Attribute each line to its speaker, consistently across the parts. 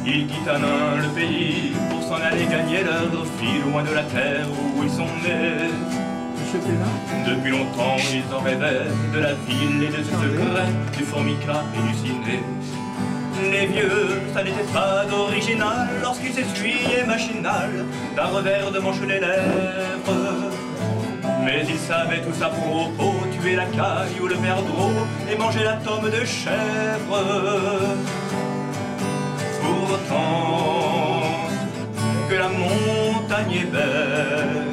Speaker 1: Ils quittent un nain le pays pour s'en aller gagner leur vie loin de la terre où ils sont nés. Depuis longtemps ils en rêvaient de la ville et de ses secrets, du formica et du ciné. Les vieux, ça n'était pas d'original lorsqu'ils s'essuyaient machinal d'un revers de manche les lèvres. Mais ils savaient tous à propos tuer la caille ou le perdreau et manger la tome de chèvre. Pourtant que la montagne est belle,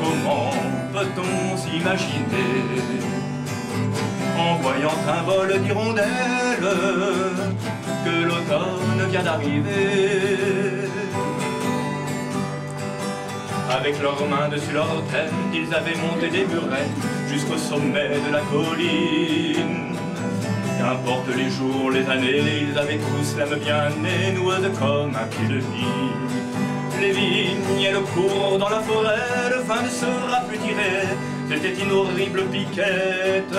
Speaker 1: comment peut-on s'imaginer en voyant un vol d'hirondelles que l'automne vient d'arriver? Avec leurs mains dessus leur tête, ils avaient monté des murets jusqu'au sommet de la colline. Qu'importe les jours, les années, ils avaient tous l'âme bien née, noueuse comme un pied de vigne. Les vignes et le cours dans la forêt, le vin ne sera plus tiré, c'était une horrible piquette.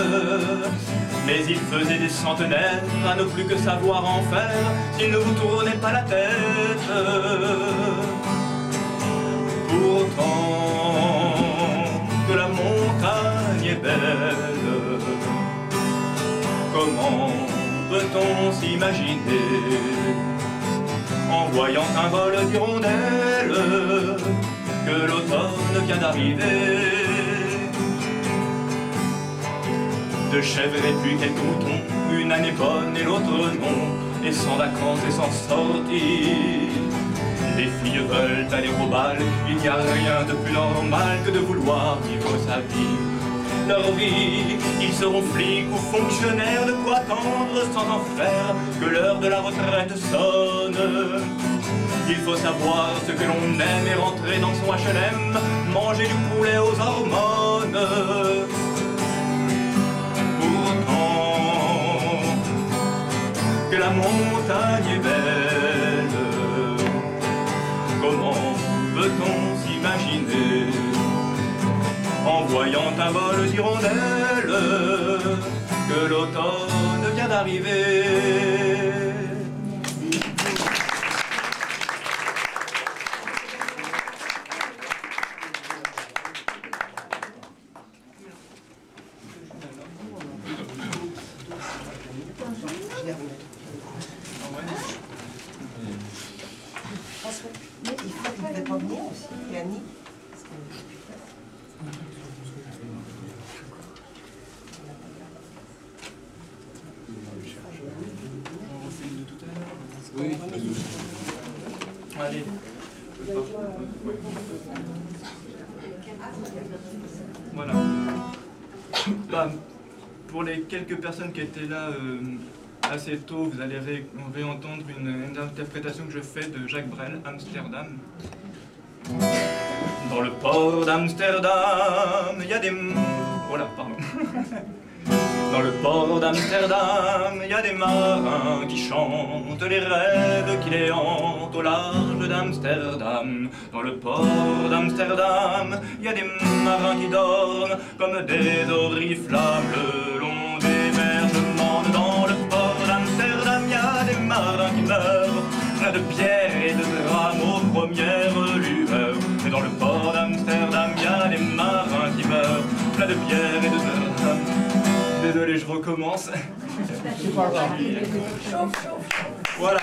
Speaker 1: Mais ils faisaient des centenaires à ne plus que savoir en faire s'ils ne vous tournaient pas la tête. Pourtant que la montagne est belle, comment peut-on s'imaginer en voyant un vol d'hirondelles que l'automne vient d'arriver? De chèvres et puis quelques moutons, une année bonne et l'autre non, et sans vacances et sans sortie. Les filles veulent aller au bal, il n'y a rien de plus normal que de vouloir vivre sa vie. Leur vie, ils seront flics ou fonctionnaires, de quoi attendre sans en faire que l'heure de la retraite sonne. Il faut savoir ce que l'on aime et rentrer dans son HLM, manger du poulet aux hormones. Pourtant que la montagne est belle, comment peut-on s'imaginer en voyant un vol d'hirondelles que l'automne vient d'arriver? Allez. Voilà. Bah, pour les quelques personnes qui étaient là assez tôt, vous allez réentendre une interprétation que je fais de Jacques Brel, Amsterdam. Dans le port d'Amsterdam, il y a des... Voilà, pardon. Dans le port d'Amsterdam, il y a des marins qui chantent les rêves qui les hantent au large d'Amsterdam. Dans le port d'Amsterdam, il y a des marins qui dorment comme des oriflammes le long des bergements. Dans le port d'Amsterdam, il y a des marins qui meurent, plein de pierres et de drames aux premières lueurs. Et dans le port d'Amsterdam, il y a des marins qui meurent, plein de pierres et de drames. Désolé, je recommence. Voilà.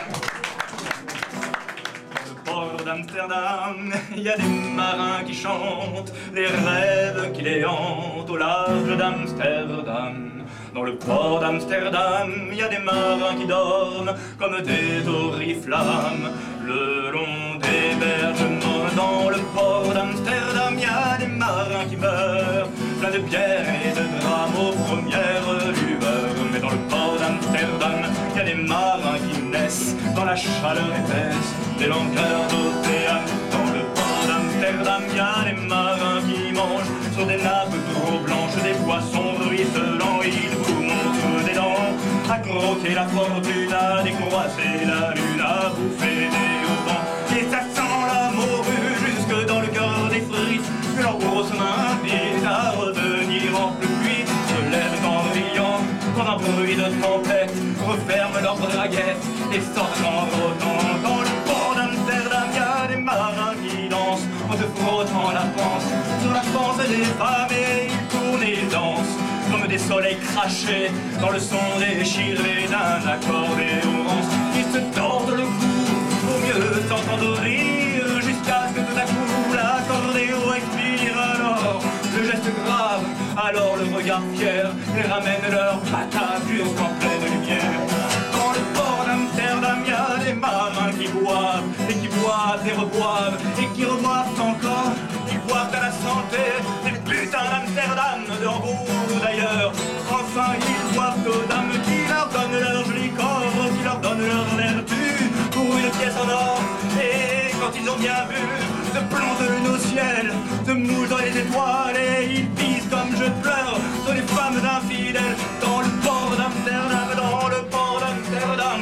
Speaker 1: Dans le port d'Amsterdam, il y a des marins qui chantent les rêves qui les hantent au large d'Amsterdam. Dans le port d'Amsterdam, il y a des marins qui dorment comme des oriflammes le long des bergements. Dans le port d'Amsterdam, il y a des marins qui meurent, plein de pierres et de drames aux premières lueurs. Mais dans le port d'Amsterdam, il y a des marins qui naissent dans la chaleur épaisse des longueurs d'océan. Dans le port d'Amsterdam, il y a des marins qui mangent sur des nappes trop blanches des poissons ruisselants. Ils vous montrent des dents à croquer la fortune, à décroiser la lune, à bouffer des haubans. Et ça sent la morue jusque dans le cœur des frites, que leurs grosses mains invitent à revenir en pluie, se lèvent en riant quand un bruit de tempête referme leur braguette et sortent en autant. Dans le port d'Amsterdam, y a des marins qui dansent en se frottant la panse sur la panse des femmes et ils tournent et ils dansent comme des soleils crachés dans le son déchiré d'un accordéon. Ils se tordent le cou pour mieux s'entendre rire jusqu'à ce que tout à coup l'accordéon expire. Alors le geste grave, alors le regard fier les ramène leur patate jusqu'en pleine lumière. Dans le port d'Amsterdam, y a des marins qui boivent et qui boivent et reboivent et qui reboivent encore. Ils boivent à la santé des putains d'Amsterdam, de Hambourg ou d'ailleurs. Enfin, ils boivent aux dames qui leur donnent leur joli corps, qui leur donnent leur vertu pour une pièce en or. Et quand ils ont bien bu, se plongent de lune au ciel, se mouillent dans les étoiles et ils pisent comme je pleure sur les femmes infidèles. Dans le port d'Amsterdam, dans le port d'Amsterdam.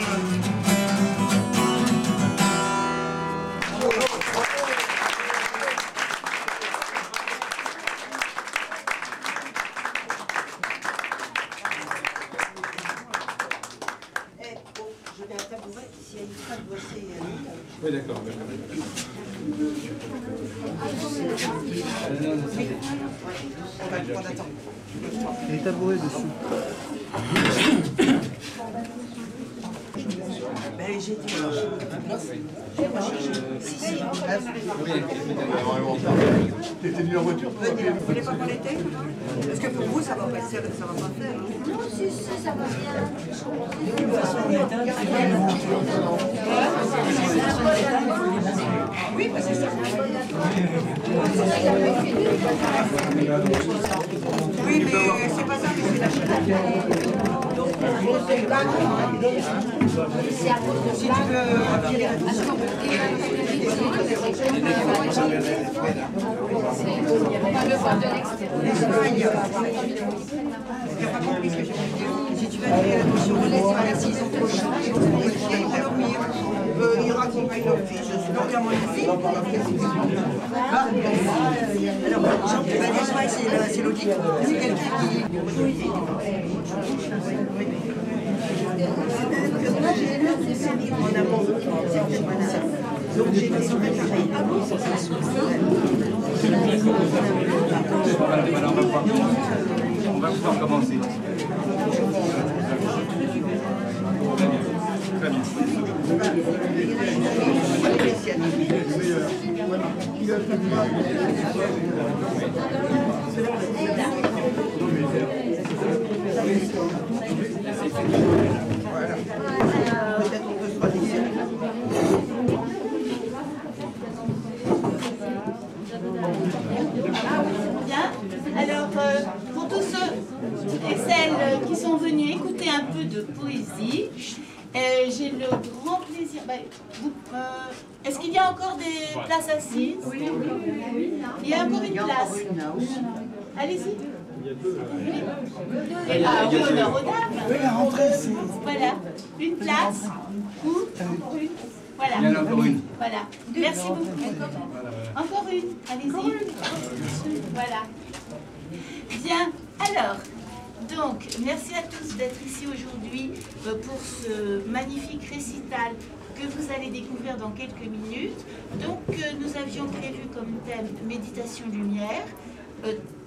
Speaker 2: Je vais à tabouret, s'il y a une fois de bosser.
Speaker 3: Oui, d'accord.
Speaker 2: On va le prendre à temps.
Speaker 4: Les tabourets dessus.
Speaker 2: Ben, j'ai dit. Si, si.
Speaker 4: T'étais venu en voiture?
Speaker 2: Vous voulez pas qu'on l'était? Parce que pour vous, ça va pas faire.
Speaker 5: Non, si, ça va bien.
Speaker 2: Oui, bah c'est ça. Oui, mais c'est pas ça, mais c'est la chenille. Si tu veux appuyer là-dessus. J'ai pas compris ce que j'ai dit. Si tu veux appuyer là-dessus, on laisse voilà, s'ils sont trop chauds, ils vont dormir. Ils racontent leur vie, je suis entièrement ici. Alors, c'est logique. C'est quelqu'un qui... Moi, j'ai lu ces livres en amont. Donc, j'ai été préparée avant.
Speaker 3: On va pouvoir commencer. Très bien.
Speaker 2: Peut-être on peut se redire.
Speaker 5: Bien. Alors, pour tous ceux et celles qui sont venus écouter un peu de poésie, j'ai le grand plaisir. Est-ce qu'il y a encore des places assises? Oui. Il y a encore une place. Allez-y. Et là, honneur aux dames. Voilà. Une place. Ou encore une. Voilà.
Speaker 3: Il y en a encore une.
Speaker 5: Voilà. Merci beaucoup. Encore une. Allez-y. Voilà. Bien. Alors, donc, merci à tous d'être ici aujourd'hui pour ce magnifique récital que vous allez découvrir dans quelques minutes. Donc, nous avions prévu comme thème méditation lumière,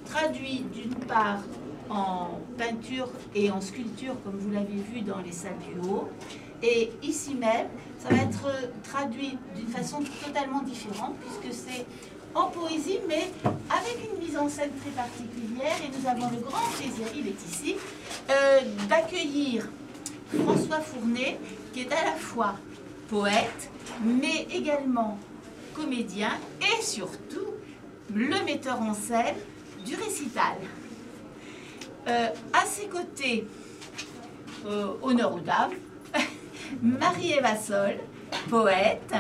Speaker 5: traduit d'une part en peinture et en sculpture, comme vous l'avez vu dans les salles du haut. Et ici même, ça va être traduit d'une façon totalement différente, puisque c'est en poésie, mais avec une mise en scène très particulière. Et nous avons le grand plaisir, il est ici, d'accueillir François Fournet, qui est à la fois poète, mais également comédien, et surtout le metteur en scène du récital. À ses côtés, honneur aux dames, Marie-Eva Sol, poète,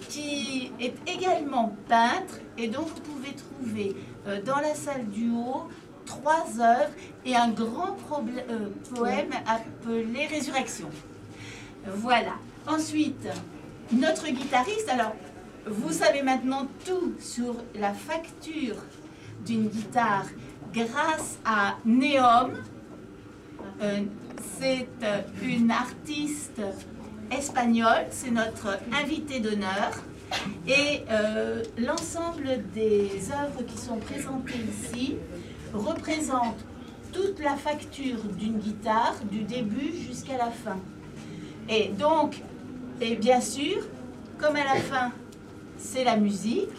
Speaker 5: qui est également peintre, et dont vous pouvez trouver dans la salle du haut 3 œuvres et un grand poème appelé Résurrection. Voilà. Ensuite, notre guitariste, alors vous savez maintenant tout sur la facture d'une guitare grâce à Néom, c'est une artiste espagnole, c'est notre invitée d'honneur. Et l'ensemble des œuvres qui sont présentées ici représentent toute la facture d'une guitare, du début jusqu'à la fin. Et donc, et bien sûr, comme à la fin, c'est la musique,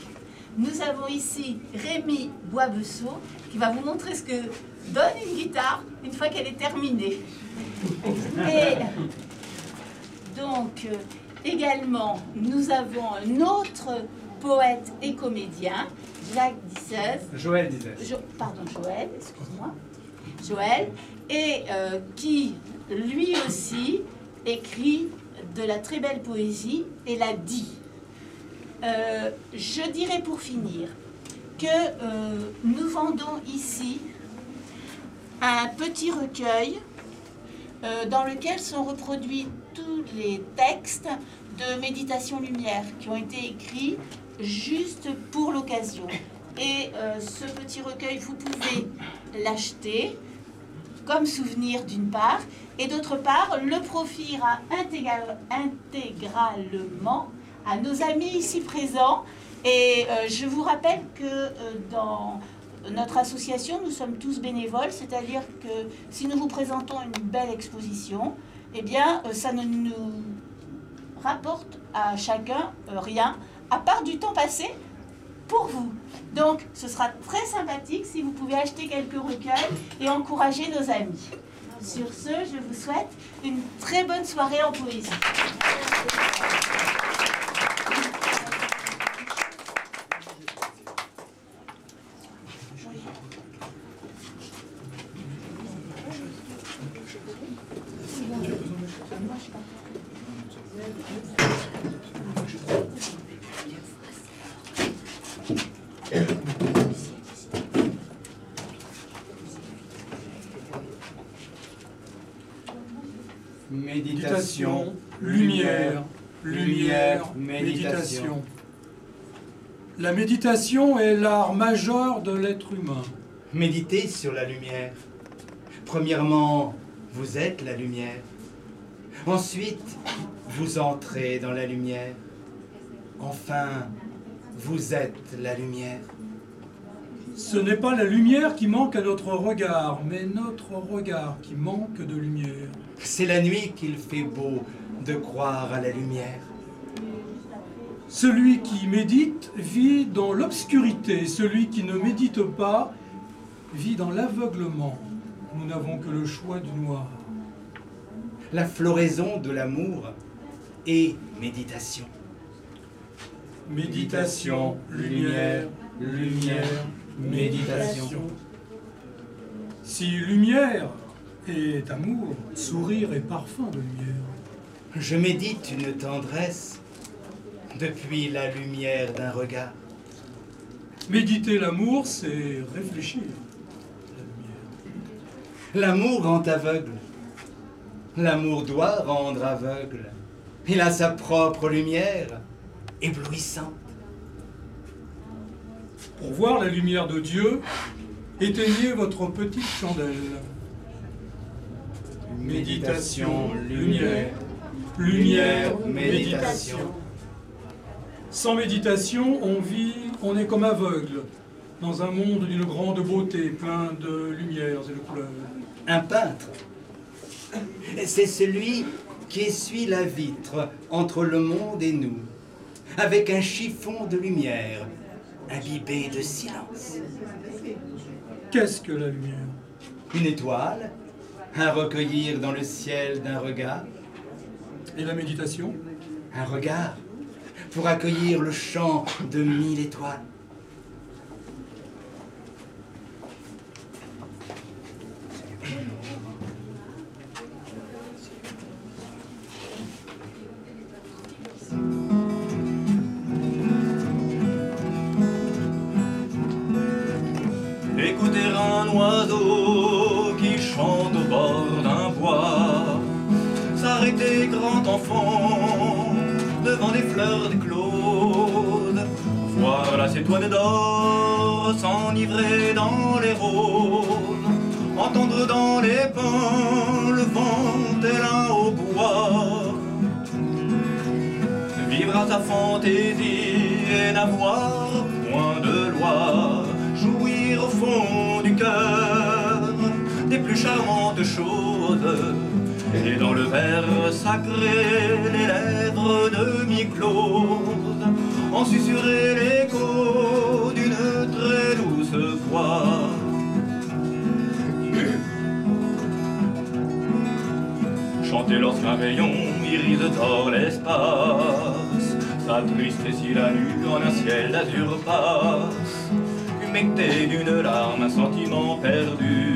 Speaker 5: nous avons ici Rémi Boisbesseau qui va vous montrer ce que donne une guitare une fois qu'elle est terminée. Et donc, également, nous avons un autre poète et comédien, Jacques Dissez.
Speaker 3: Joël disait.
Speaker 5: Joël, excuse-moi. Joël, et qui, lui aussi, écrit de la très belle poésie et la dit. Je dirais pour finir que nous vendons ici un petit recueil dans lequel sont reproduits tous les textes de Méditation Lumière qui ont été écrits juste pour l'occasion. Et ce petit recueil, vous pouvez l'acheter comme souvenir d'une part, et d'autre part, le profit ira intégralement à nos amis ici présents. Et je vous rappelle que dans notre association, nous sommes tous bénévoles, c'est-à-dire que si nous vous présentons une belle exposition, eh bien, ça ne nous rapporte à chacun rien, à part du temps passé pour vous. Donc, ce sera très sympathique si vous pouvez acheter quelques recueils et encourager nos amis. Sur ce, je vous souhaite une très bonne soirée en poésie.
Speaker 3: Méditation, lumière, lumière, méditation. La méditation est l'art majeur de l'être humain.
Speaker 6: Méditez sur la lumière. Premièrement, vous êtes la lumière. Ensuite, vous entrez dans la lumière. Enfin, vous êtes la lumière.
Speaker 3: Ce n'est pas la lumière qui manque à notre regard, mais notre regard qui manque de lumière.
Speaker 6: C'est la nuit qu'il fait beau de croire à la lumière.
Speaker 3: Celui qui médite vit dans l'obscurité, celui qui ne médite pas vit dans l'aveuglement. Nous n'avons que le choix du noir.
Speaker 6: La floraison de l'amour est méditation.
Speaker 3: Méditation, lumière, lumière, méditation. Si lumière est amour, sourire est parfum de lumière.
Speaker 6: Je médite une tendresse depuis la lumière d'un regard.
Speaker 3: Méditer l'amour, c'est réfléchir à la lumière.
Speaker 6: L'amour rend aveugle. L'amour doit rendre aveugle. Il a sa propre lumière, éblouissante.
Speaker 3: Pour voir la lumière de Dieu, éteignez votre petite chandelle. Méditation, lumière, lumière, méditation. Sans méditation, on est comme aveugle, dans un monde d'une grande beauté, plein de lumières et de couleurs.
Speaker 6: Un peintre, c'est celui qui essuie la vitre entre le monde et nous, avec un chiffon de lumière, imbibé de silence.
Speaker 3: Qu'est-ce que la lumière?
Speaker 6: Une étoile, à recueillir dans le ciel d'un regard.
Speaker 3: Et la méditation?
Speaker 6: Un regard, pour accueillir le chant de 1000 étoiles.
Speaker 1: Écouter un oiseau qui chante au bord d'un bois, s'arrêter grand enfant devant des fleurs d'écloses, voir la cétoine d'or s'enivrer dans les roses, entendre dans les pins le vent tel un hautbois, vivre à sa fantaisie et n'avoir point de loi, jouir au fond du cœur des plus charmantes choses, et dans le verre sacré les lèvres de mi-closes en susurrer l'écho d'une très douce voix. Chanter lorsqu'un rayon irise dans l'espace, s'attrister la nuit en un ciel d'azur passe, humecter d'une larme un sentiment perdu,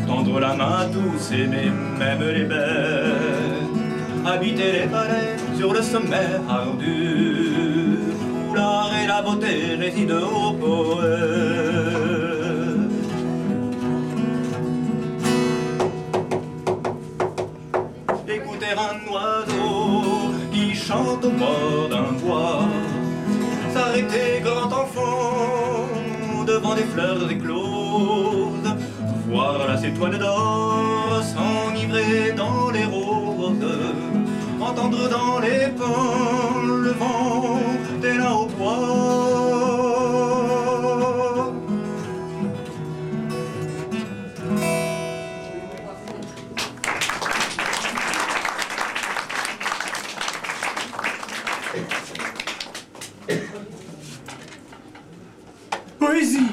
Speaker 1: tendre la main à tous, aimer même les bêtes, habiter les palais sur le sommet ardu, où l'art et la beauté résident au poète. Écouter un oiseau qui chante au bord d'un bois, s'arrêter grand enfant devant des fleurs écloses, voir la étoile d'or s'enivrer dans les roses, entendre dans les pins le vent tel un hautbois.
Speaker 3: Poésie!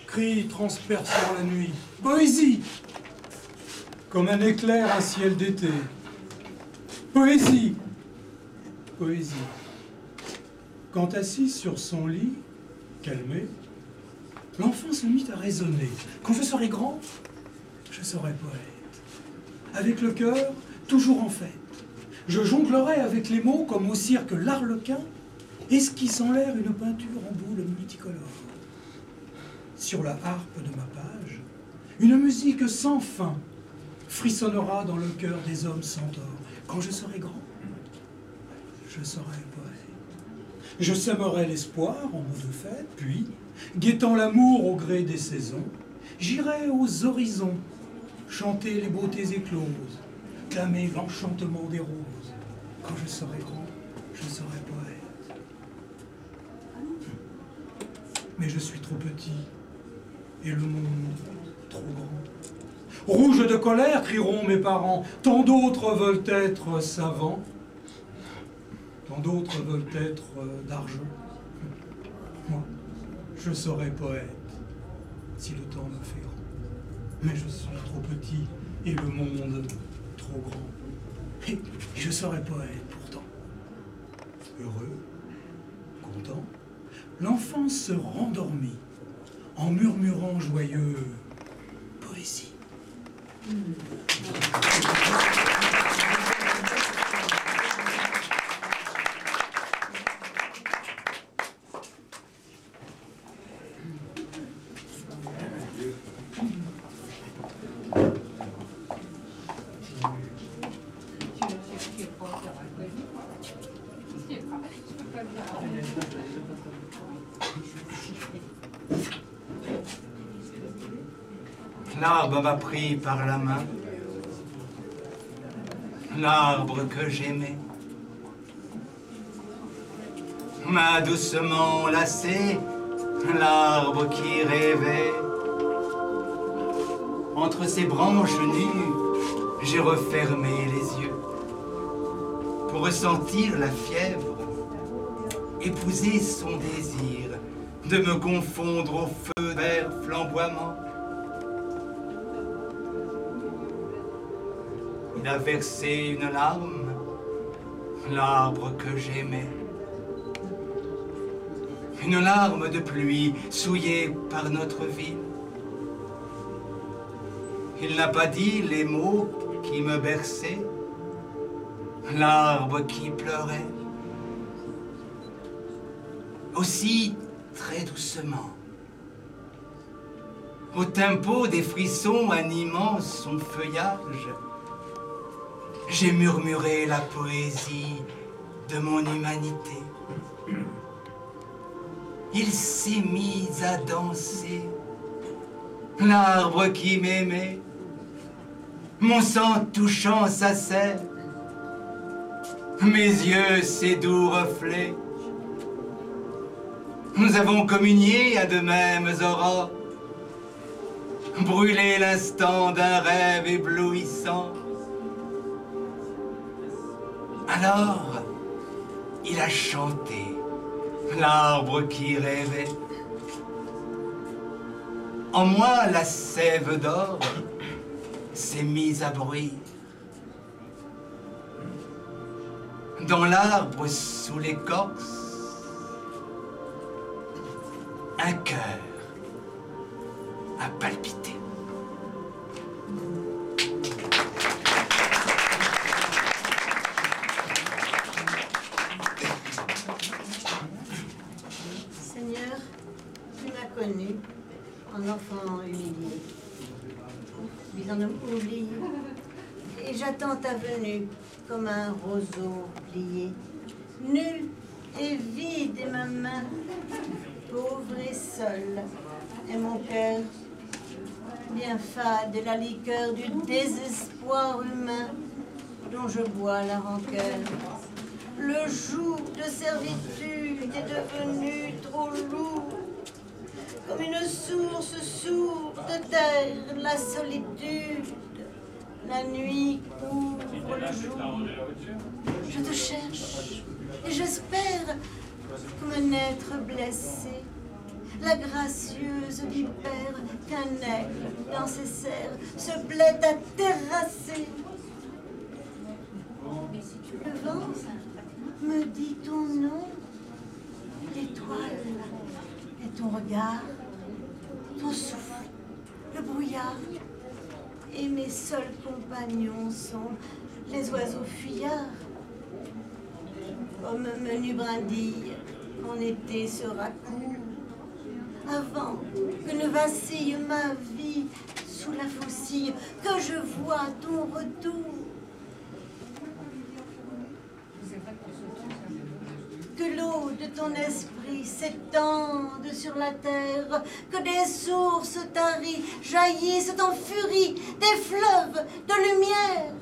Speaker 3: Cri transperçant la nuit. Poésie! Comme un éclair un ciel d'été. Poésie! Poésie. Quand assis sur son lit, calmé, l'enfant se mit à raisonner. Quand je serai grand, je serai poète. Avec le cœur toujours en fête. Je jonglerai avec les mots comme au cirque l'Arlequin, esquisse en l'air une peinture en boule multicolore. Sur la harpe de ma page, une musique sans fin frissonnera dans le cœur des hommes centaures. Quand je serai grand, je serai poète. Je sèmerai l'espoir en mots de fête, puis, guettant l'amour au gré des saisons, j'irai aux horizons chanter les beautés écloses, clamer l'enchantement des roses. Quand je serai grand, je serai poète. Mais je suis trop petit, et le monde trop grand. Rouge de colère, crieront mes parents, tant d'autres veulent être savants, tant d'autres veulent être d'argent. Moi, je serai poète, si le temps me fait grand. Mais je suis trop petit, et le monde trop grand. Et je serai poète pourtant. Heureux, content, l'enfant se rendormit en murmurant joyeux poésie.
Speaker 6: L'arbre m'a pris par la main, l'arbre que j'aimais, m'a doucement lassé, l'arbre qui rêvait. Entre ses branches nues, j'ai refermé les yeux pour ressentir la fièvre, épouser son désir de me confondre au feu vert flamboiement. Il a versé une larme, l'arbre que j'aimais. Une larme de pluie souillée par notre vie. Il n'a pas dit les mots qui me berçaient, l'arbre qui pleurait. Aussi très doucement, au tempo des frissons animant son feuillage, j'ai murmuré la poésie de mon humanité. Il s'est mis à danser l'arbre qui m'aimait, mon sang touchant sa serre, mes yeux ses doux reflets. Nous avons communié à de mêmes aurores, brûlé l'instant d'un rêve éblouissant. Alors, il a chanté, l'arbre qui rêvait. En moi, la sève d'or s'est mise à bruire. Dans l'arbre, sous l'écorce, un cœur a palpité.
Speaker 7: Seigneur, tu m'as connu en enfant humilié, puis en homme oublié, et j'attends ta venue comme un roseau plié. Nu et vide est ma main, pauvre et seule est mon cœur, bien fade est la liqueur du désespoir humain dont je bois la rancœur. Le joug de servitude est devenu trop lourd, comme une source sourde de terre, la solitude. La nuit couvre le jour. Je te cherche et j'espère comme un être blessé, la gracieuse vipère qu'un aigle dans ses serres se plaît à terrasser. Le vent me dit ton nom, l'étoile est ton regard, ton souffle, le brouillard. Et mes seuls compagnons sont les oiseaux fuyards. Comme menu brindille, en été sera court, avant que ne vacille ma vie sous la faucille, que je vois ton retour. Que l'eau de ton esprit s'étende sur la terre, que des sources taries jaillissent en furie, des fleuves de lumière.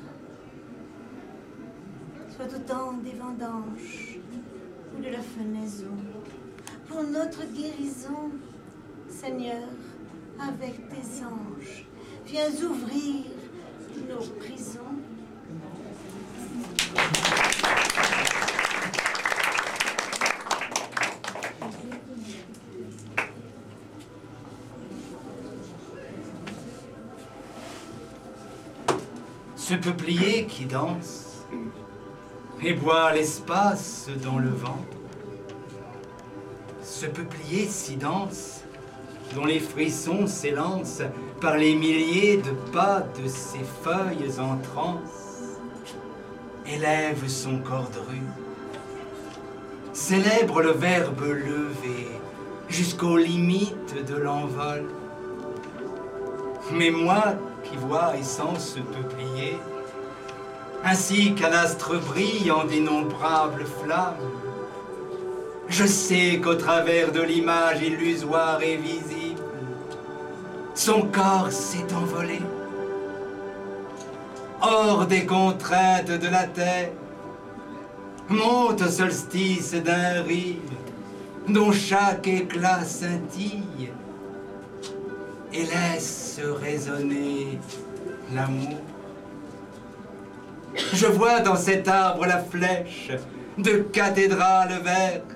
Speaker 7: Soit autant des vendanges ou de la fenaison, pour notre guérison, Seigneur, avec tes anges, viens ouvrir nos prisons.
Speaker 6: Ce peuplier qui danse et boit l'espace dans le vent. Ce peuplier si dense, dont les frissons s'élancent par les milliers de pas de ses feuilles en transe, élève son corps dru, célèbre le verbe levé jusqu'aux limites de l'envol. Mais moi qui vois et sens ce peuplier, ainsi qu'un astre brille en d'innombrables flammes, je sais qu'au travers de l'image illusoire et visible, son corps s'est envolé, hors des contraintes de la terre, monte au solstice d'un rire dont chaque éclat scintille et laisse résonner l'amour. Je vois dans cet arbre la flèche de cathédrale verte,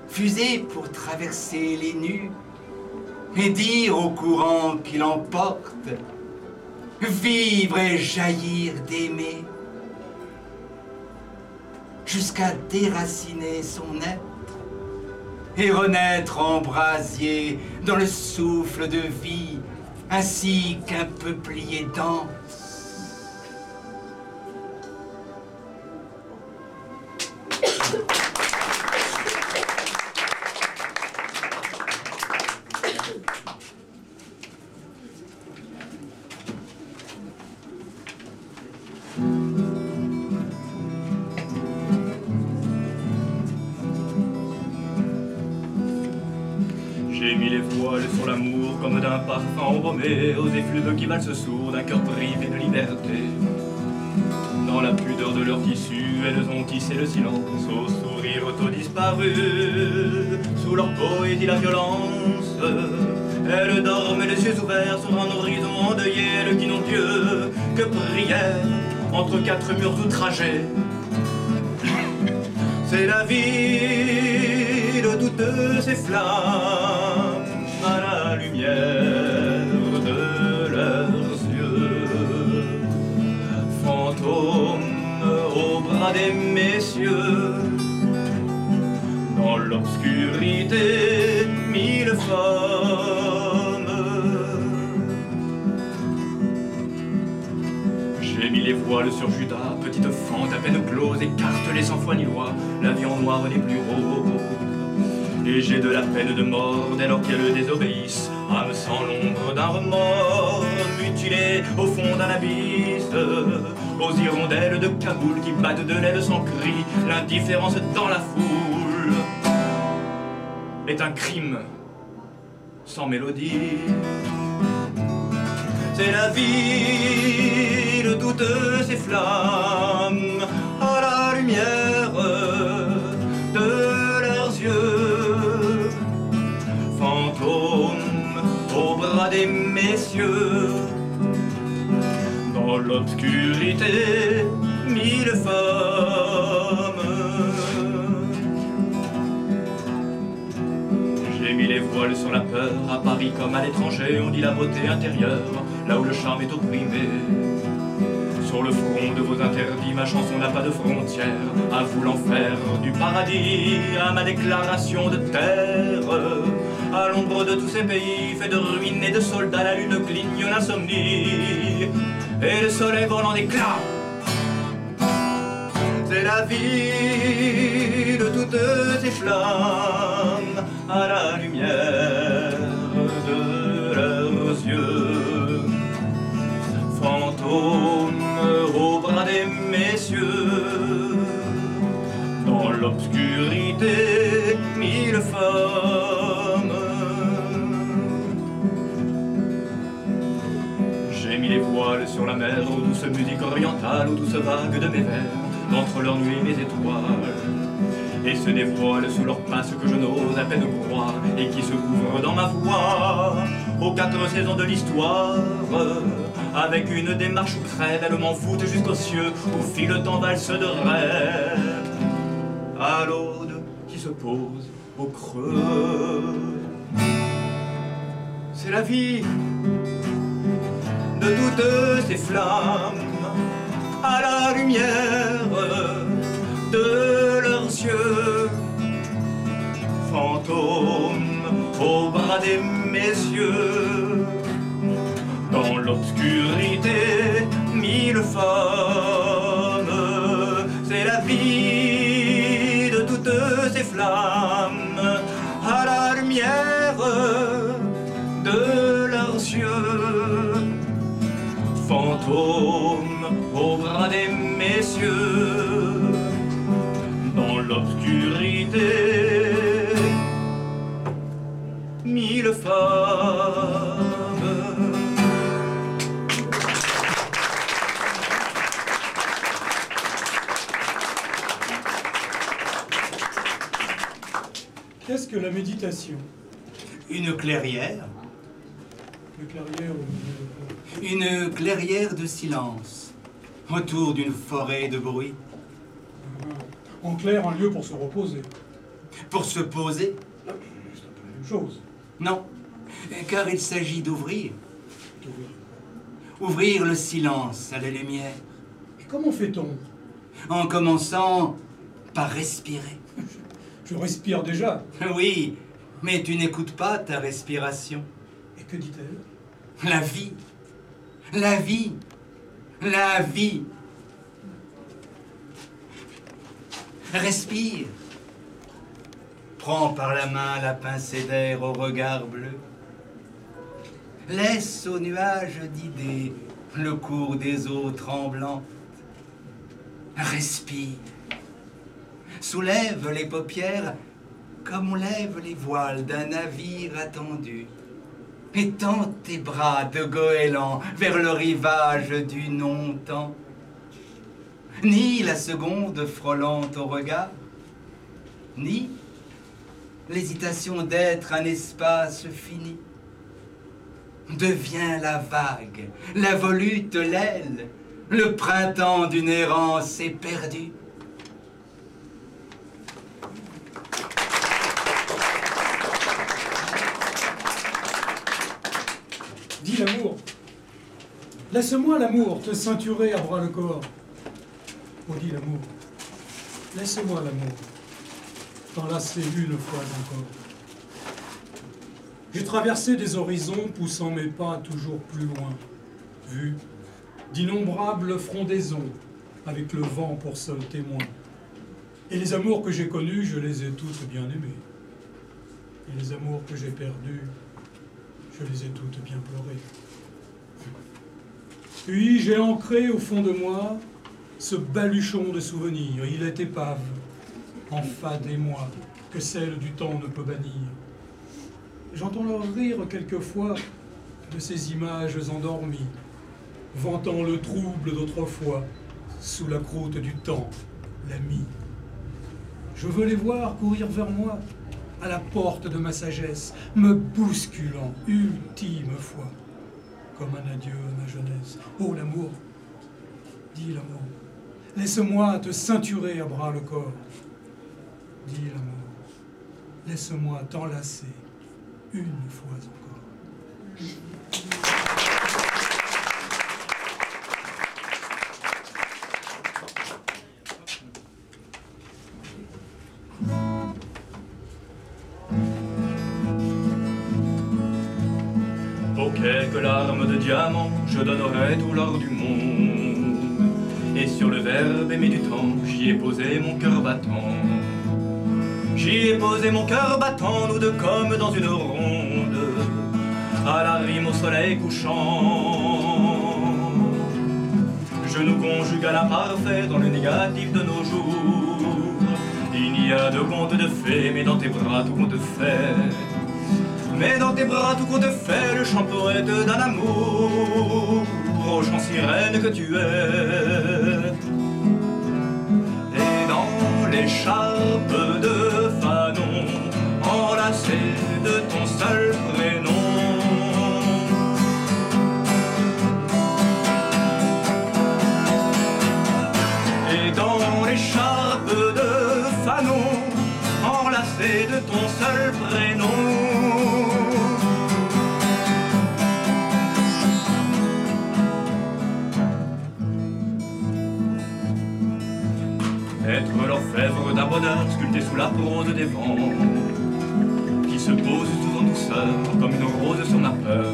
Speaker 6: fusée pour traverser les nues et dire au courant qui l'emporte, vivre et jaillir d'aimer, jusqu'à déraciner son être et renaître en brasier dans le souffle de vie, ainsi qu'un peuplier danse.
Speaker 1: J'ai mis les voiles voile sur l'amour comme d'un parfum embaumé aux effluves qui valsent sourds d'un cœur privé de liberté. Dans la pudeur de leur tissu, elles ont tissé le silence aux sourires tôt disparus. Sous leur poésie la violence, elles dorment les yeux ouverts sur un horizon endeuillé. Elles qui n'ont Dieu que prière entre quatre murs outragés. C'est la vie de toutes ces flammes à la lumière de leurs yeux. Fantômes au bras des messieurs, dans l'obscurité mille femmes. J'ai mis les voiles sur Judas, petite fente à peine close, écarte les sans foi ni loi, la vie en noir n'est plus rose. Et j'ai de la peine de mort dès lors qu'elles désobéissent, âme sans l'ombre d'un remords, mutilée au fond d'un abysse, aux hirondelles de Kaboul qui battent de l'aile sans cri, l'indifférence dans la foule est un crime sans mélodie. C'est la vie de toutes ces flammes à la lumière de leurs yeux. Fantômes au bras des messieurs, dans l'obscurité mille femmes. J'ai mis les voiles sur la peur, à Paris comme à l'étranger, on dit la beauté intérieure, là où le charme est opprimé. Sur le front de vos interdits, ma chanson n'a pas de frontières. À vous l'enfer du paradis, à ma déclaration de terre. À l'ombre de tous ces pays, faits de ruines et de soldats, la lune cligne l'insomnie, et le soleil volant d'éclat. C'est la vie de toutes ces flammes à la lumière de leurs yeux. Fantômes au bras des messieurs, dans l'obscurité mille femmes. J'ai mis les voiles sur la mer, aux douces musiques orientales, aux douces vagues de mes vers, d'entre leurs nuées mes étoiles, et se dévoilent sous leurs pas ce que je n'ose à peine croire, et qui se couvre dans ma voix aux quatre saisons de l'histoire. Avec une démarche où crève, elle m'envoûte jusqu'aux cieux, où file en valse de rêve, à l'aude qui se pose au creux. C'est la vie de toutes ces flammes à la lumière de leurs yeux. Fantômes au bras des messieurs, dans l'obscurité mille femmes. C'est la vie de toutes ces flammes à la lumière de leurs yeux. Fantômes au bras des messieurs, dans l'obscurité mille femmes.
Speaker 3: Qu'est-ce que la méditation?
Speaker 6: Une clairière.
Speaker 3: Une clairière
Speaker 6: Une clairière de silence, autour d'une forêt de bruit.
Speaker 3: En clair, un lieu pour se reposer.
Speaker 6: Pour se poser?
Speaker 3: C'est un peu la même chose.
Speaker 6: Non, car il s'agit d'ouvrir. Ouvrir le silence à la lumière.
Speaker 3: Et comment fait-on?
Speaker 6: En commençant par respirer.
Speaker 3: Je respire déjà.
Speaker 6: Oui, mais tu n'écoutes pas ta respiration.
Speaker 3: Et que dit-elle?
Speaker 6: La vie. La vie. La vie. Respire. Prends par la main la pincée d'air au regard bleu. Laisse aux nuages d'idées le cours des eaux tremblantes. Respire. Soulève les paupières comme on lève les voiles d'un navire attendu. Étends tes bras de goéland vers le rivage du non-temps. Ni la seconde frôlant au regard, ni l'hésitation d'être un espace fini. Deviens la vague, la volute l'aile, le printemps d'une errance éperdue.
Speaker 3: Dis l'amour. Laisse-moi l'amour te ceinturer à bras le corps. Oh, dis l'amour. Laisse-moi l'amour t'enlacer une fois encore. J'ai traversé des horizons poussant mes pas toujours plus loin, vu d'innombrables frondaisons avec le vent pour seul témoin. Et les amours que j'ai connus, je les ai toutes bien aimées. Et les amours que j'ai perdus, je les ai toutes bien pleurées. Puis j'ai ancré au fond de moi ce baluchon de souvenirs. Il est épave, en fade émoi, que celle du temps ne peut bannir. J'entends leur rire quelquefois de ces images endormies, vantant le trouble d'autrefois, sous la croûte du temps, l'ami. Je veux les voir courir vers moi, à la porte de ma sagesse, me bousculant ultime fois, comme un adieu à ma jeunesse. Oh l'amour, dis l'amour, laisse-moi te ceinturer à bras le corps. Dis l'amour, laisse-moi t'enlacer une fois encore.
Speaker 1: Pour quelques larmes de diamant, je donnerais tout l'or du monde. Et sur le verbe aimé du temps, j'y ai posé mon cœur battant. J'y ai posé mon cœur battant, nous deux comme dans une ronde, à la rime au soleil couchant. Je nous conjugue à l'imparfait dans le négatif de nos jours. Il n'y a de conte de fées, mais dans tes bras tout compte fait. Mais dans tes bras tout compte fait, le chant poète d'un amour, au chant sirène que tu es. Et dans l'écharpe de Fanon, enlacée de ton seul prénom, et dans l'écharpe de Fanon, enlacée de ton seul prénom, être l'orfèvre d'un bonheur sculpté sous la prose des vents, qui se pose tout en douceur comme une rose sur ma peur,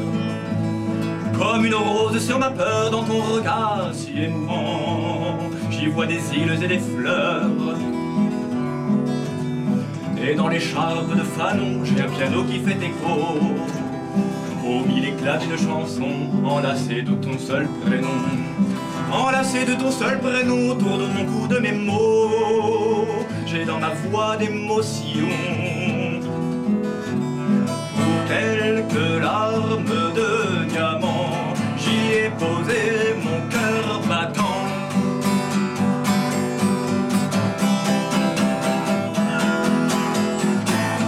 Speaker 1: comme une rose sur ma peur dans ton regard si émouvant. J'y vois des îles et des fleurs, et dans l'écharpe de Fanon, j'ai un piano qui fait écho aux mille éclats d'une chanson, enlacée de ton seul prénom. Enlacé de ton seul prénom autour de mon cou, de mes mots, j'ai dans ma voix d'émotion. Pour quelques larmes de diamant, j'y ai posé mon cœur battant.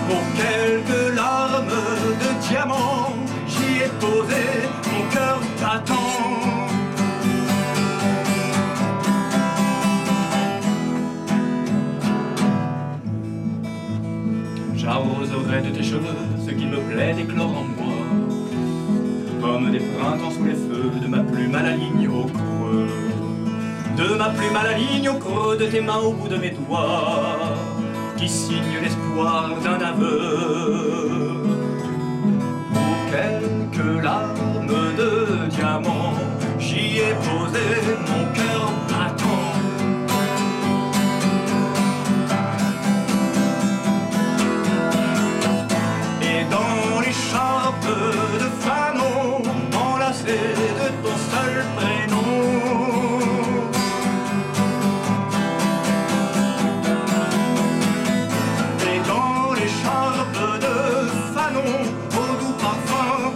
Speaker 1: Pour quelques larmes de diamant, j'y ai posé mon cœur battant. J'arroserai de tes cheveux ce qu'il me plaît d'éclore en moi, comme des printemps sous les feux de ma plume à la ligne au creux, de ma plume à la ligne au creux de tes mains au bout de mes doigts, qui signent l'espoir d'un aveu. Pour quelques larmes de diamant, j'y ai posé mon cœur battant. De Fanon, enlacé de ton seul prénom. Et dans l'écharpe de Fanon, au doux parfum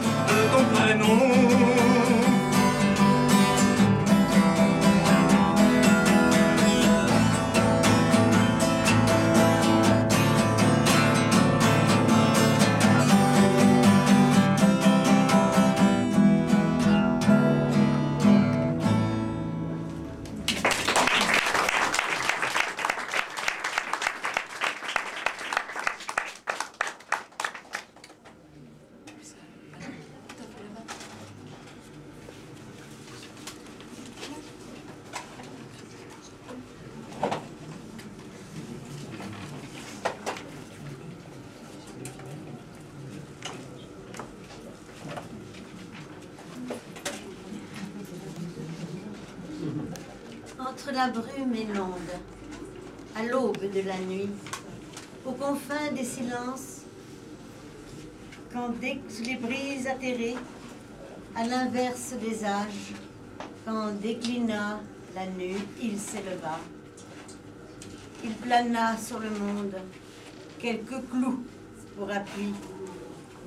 Speaker 7: Entre la brume et l'onde, à l'aube de la nuit, aux confins des silences, quand sous les brises atterrées, à l'inverse des âges, quand déclina la nuit, il s'éleva. Il plana sur le monde, quelques clous pour appui,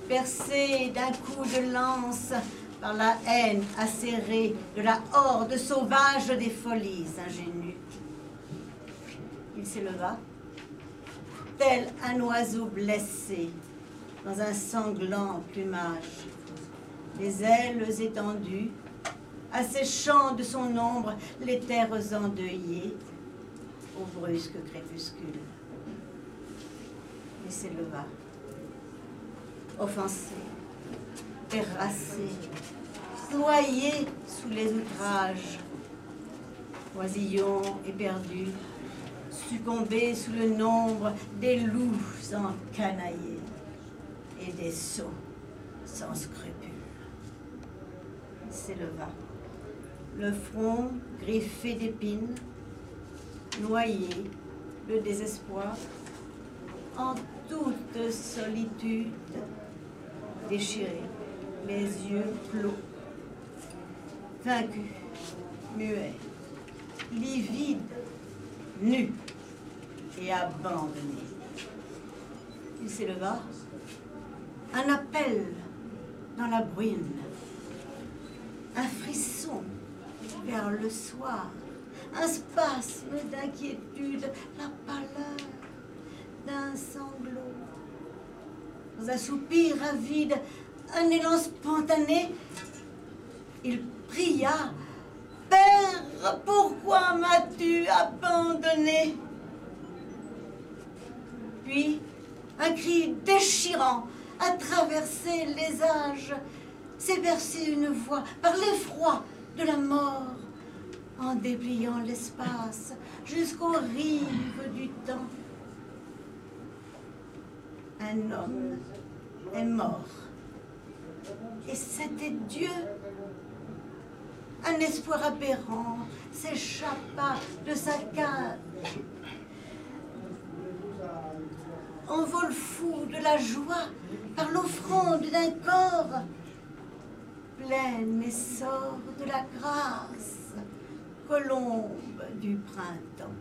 Speaker 7: percé d'un coup de lance par la haine acérée de la horde sauvage des folies ingénues. Il s'éleva, tel un oiseau blessé dans un sanglant plumage, les ailes étendues, asséchant de son ombre les terres endeuillées au brusque crépuscule. Il s'éleva, offensé, terrassé, ployé sous les outrages, oisillon éperdu, succombé sous le nombre des loups encanaillés et des sots sans scrupules. Il s'éleva, le front griffé d'épines, noyé, le désespoir, en toute solitude, déchiré, les yeux clos, vaincu, muet, livide, nu et abandonné. Il s'éleva, un appel dans la bruine, un frisson vers le soir, un spasme d'inquiétude, la pâleur d'un sanglot. Dans un soupir avide, un élan spontané, il pria « Père, pourquoi m'as-tu abandonné ?» Puis, un cri déchirant a traversé les âges, s'est versé une voix par l'effroi de la mort, en dépliant l'espace jusqu'aux rives du temps. Un homme est mort, et c'était Dieu. Un espoir aberrant s'échappa de sa cage. Envol fou de la joie par l'offrande d'un corps, plein essor de la grâce, colombe du printemps.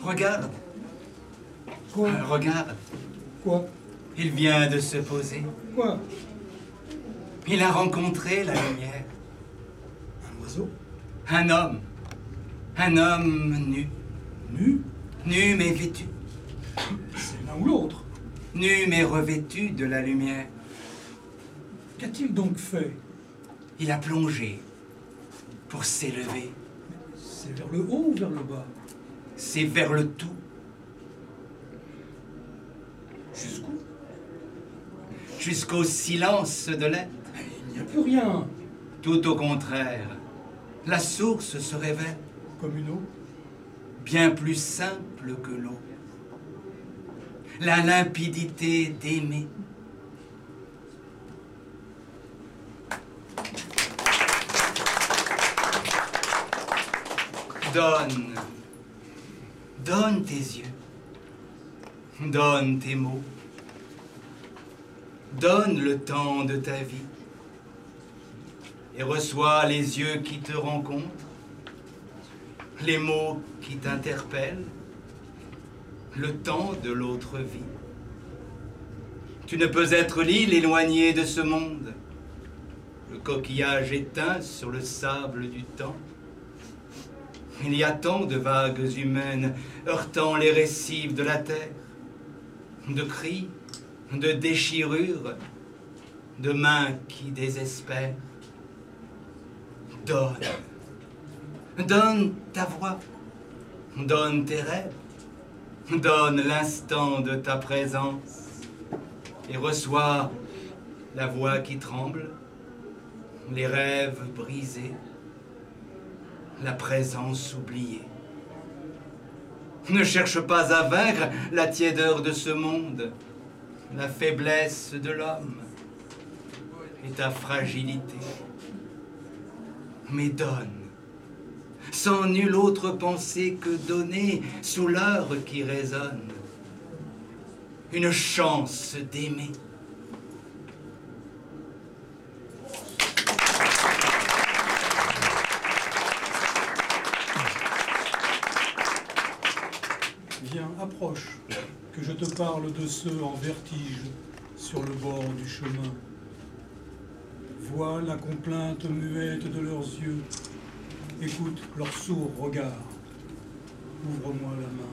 Speaker 6: Regarde.
Speaker 3: Quoi?
Speaker 6: Regarde.
Speaker 3: Quoi?
Speaker 6: Il vient de se poser.
Speaker 3: Quoi?
Speaker 6: Il a rencontré la lumière.
Speaker 3: Un oiseau?
Speaker 6: Un homme. Un homme nu.
Speaker 3: Nu?
Speaker 6: Nu mais vêtu.
Speaker 3: C'est l'un ou l'autre.
Speaker 6: Nu mais revêtu de la lumière.
Speaker 3: Qu'a-t-il donc fait?
Speaker 6: Il a plongé pour s'élever.
Speaker 3: C'est vers le haut ou vers le bas?
Speaker 6: C'est vers le tout.
Speaker 3: Jusqu'où?
Speaker 6: Jusqu'au silence de l'être.
Speaker 3: Il n'y a plus rien.
Speaker 6: Tout au contraire. La source se révèle.
Speaker 3: Comme une eau?
Speaker 6: Bien plus simple que l'eau. La limpidité d'aimer. Donne. Donne tes yeux. Donne tes mots. Donne le temps de ta vie. Et reçois les yeux qui te rencontrent, les mots qui t'interpellent, le temps de l'autre vie. Tu ne peux être l'île éloignée de ce monde, le coquillage éteint sur le sable du temps. Il y a tant de vagues humaines heurtant les récifs de la terre, de cris, de déchirures, de mains qui désespèrent. Donne. Donne ta voix. Donne tes rêves. Donne l'instant de ta présence. Et reçois la voix qui tremble, les rêves brisés, la présence oubliée. Ne cherche pas à vaincre la tiédeur de ce monde. la faiblesse de l'homme et ta fragilité. Mais donne, sans nulle autre pensée que donner sous l'heure qui résonne, une chance d'aimer.
Speaker 3: Viens, approche, que je te parle de ceux en vertige sur le bord du chemin. Vois la complainte muette de leurs yeux, écoute leur sourd regard. Ouvre-moi la main.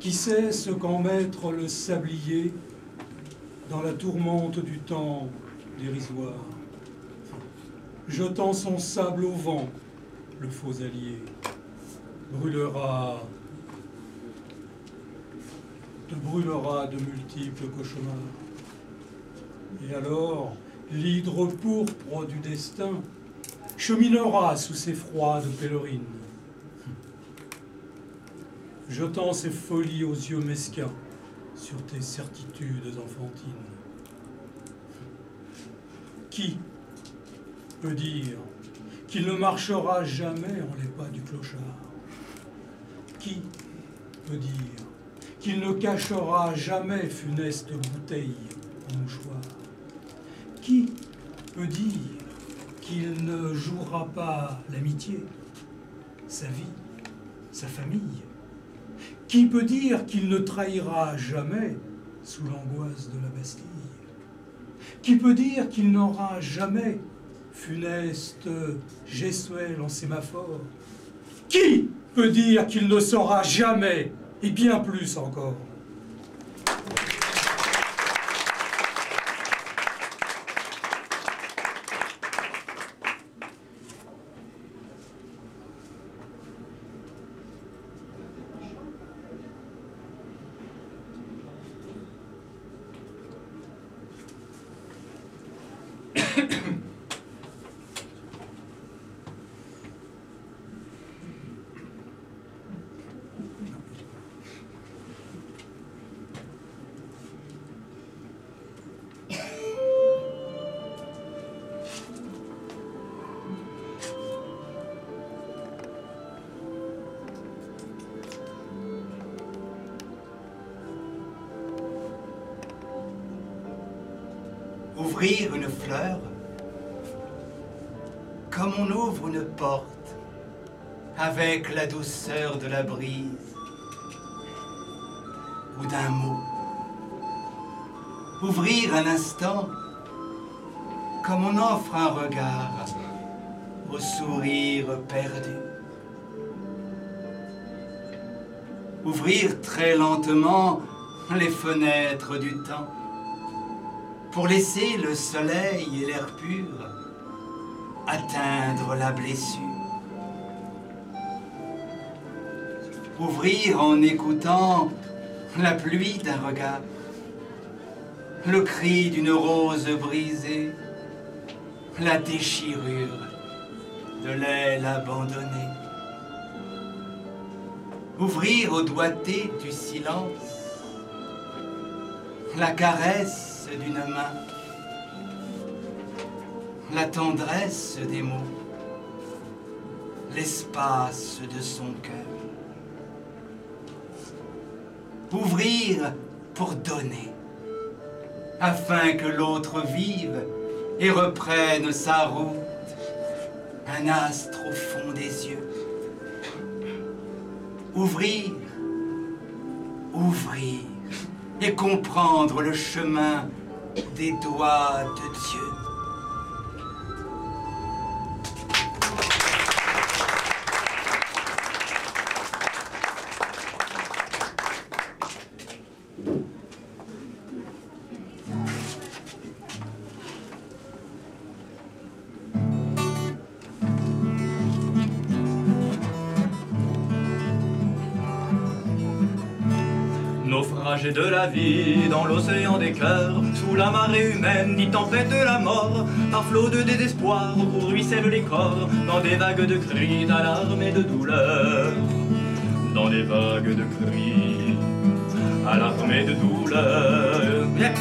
Speaker 3: Qui sait ce qu'en mettre le sablier dans la tourmente du temps dérisoire, jetant son sable au vent, le faux allié te brûlera de multiples cauchemars. Et alors, l'hydre pourpre du destin cheminera sous ses froides pèlerines, jetant ses folies aux yeux mesquins sur tes certitudes enfantines. Qui peut dire qu'il ne marchera jamais en les pas du clochard? Qui peut dire qu'il ne cachera jamais funeste bouteille au mouchoir? Qui peut dire qu'il ne jouera pas l'amitié, sa vie, sa famille? Qui peut dire qu'il ne trahira jamais sous l'angoisse de la Bastille? Qui peut dire qu'il n'aura jamais funeste gestuelle en sémaphore? Qui peut dire qu'il ne saura jamais, et bien plus encore?
Speaker 6: Ouvrir une fleur comme on ouvre une porte avec la douceur de la brise ou d'un mot. Ouvrir un instant comme on offre un regard au sourire perdu. Ouvrir très lentement les fenêtres du temps pour laisser le soleil et l'air pur atteindre la blessure. Ouvrir en écoutant la pluie d'un regard, le cri d'une rose brisée, la déchirure de l'aile abandonnée. Ouvrir au doigté du silence, la caresse d'une main, la tendresse des mots, l'espace de son cœur. Ouvrir pour donner, afin que l'autre vive et reprenne sa route, un astre au fond des yeux. Ouvrir, ouvrir, et comprendre le chemin des doigts de Dieu.
Speaker 1: Naufragés de la vie dans l'océan des cœurs, sous la marée humaine, ni tempête de la mort, par flot de désespoir où ruissellent les corps, dans des vagues de cris d'alarme et de douleur, dans des vagues de cris, alarme et de douleur. Bien.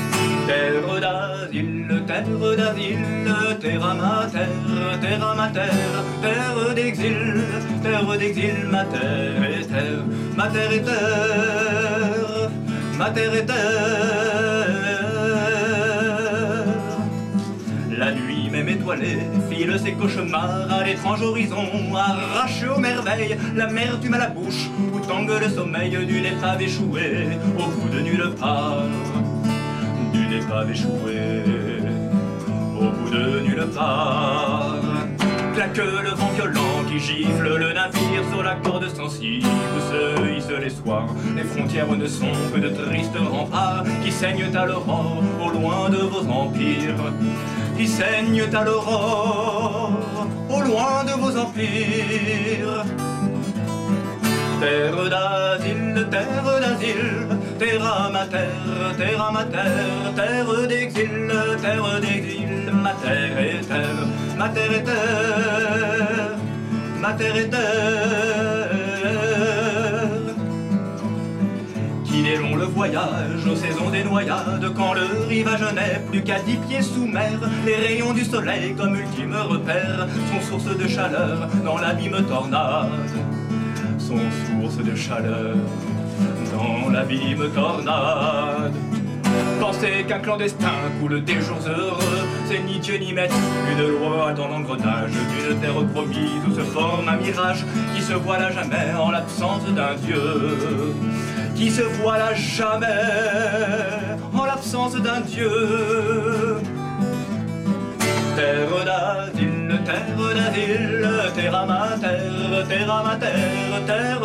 Speaker 1: Terre d'asile, terra mater, terre d'exil, ma terre et terre, ma terre et terre, ma terre et terre. La nuit même étoilée file ses cauchemars à l'étrange horizon, arraché aux merveilles, l'amertume à la bouche, où tangue le sommeil d'une épave échouée, au bout de nulle part. D'une épave échouée, au bout de nulle part. Claque le vent violent qui gifle le navire sur la corde sensible où se hissent les soirs. Les frontières ne sont que de tristes remparts qui saignent à l'aurore au loin de vos empires. Qui saignent à l'aurore au loin de vos empires. Terre d'asile, terra mater, terre d'exil, ma terre et terre, ma terre et terre, ma terre et terre. Qu'il est long le voyage aux saisons des noyades, quand le rivage n'est plus qu'à 10 pieds sous mer. Les rayons du soleil comme ultime repère sont source de chaleur dans l'abîme tornade. Sont source de chaleur dans l'abîme tornade. Pensez qu'un clandestin coule des jours heureux, c'est ni Dieu ni maître, une loi dans l'engrenage d'une terre promise où se forme un mirage qui se voile à jamais en l'absence d'un Dieu. Qui se voile à jamais en l'absence d'un Dieu. Terre d'asile, terra mater, terre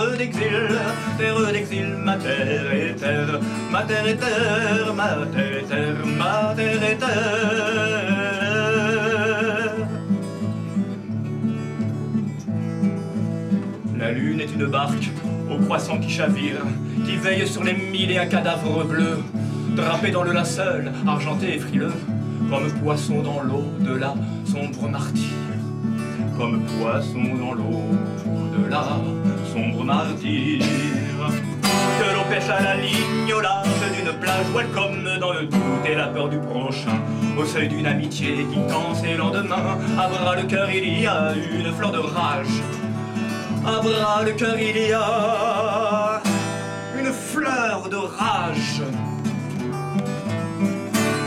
Speaker 1: d'exil, ma terre et terre, ma terre et terre, ma terre et terre, ma terre et terre. La lune est une barque au croissant qui chavire, qui veille sur les 1001 cadavres bleus, drapé dans le linceul, argenté et frileux, comme poisson dans l'eau de la sombre martyre. Comme poisson dans l'eau de la sombre martyre. Que l'on pêche à la ligne au large d'une plage, welcome dans le doute et la peur du prochain, au seuil d'une amitié qui tend ses lendemains. À bras le cœur il y a une fleur de rage. À bras le cœur il y a une fleur de rage.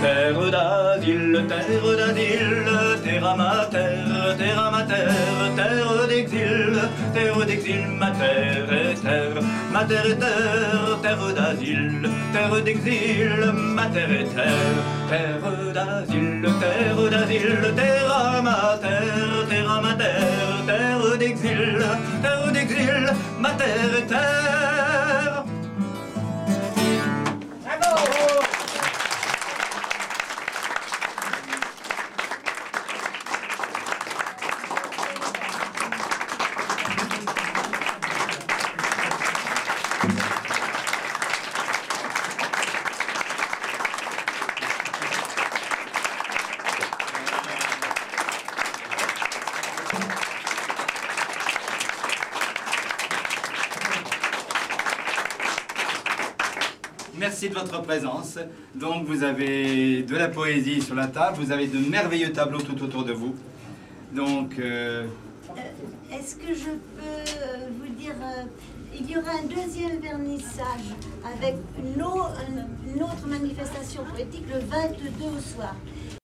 Speaker 1: Terre d'asile, terra mater, terre d'exil, ma terre et terre, ma terre et terre, terre d'asile, terre d'exil, ma terre et terre, terre d'asile, terra mater, terre d'exil, ma terre et terre. Bravo!
Speaker 6: Merci de votre présence. Donc vous avez de la poésie sur la table, vous avez de merveilleux tableaux tout autour de vous. Donc...
Speaker 7: Est-ce que je peux vous dire, il y aura un deuxième vernissage avec une autre manifestation poétique le 22 au soir.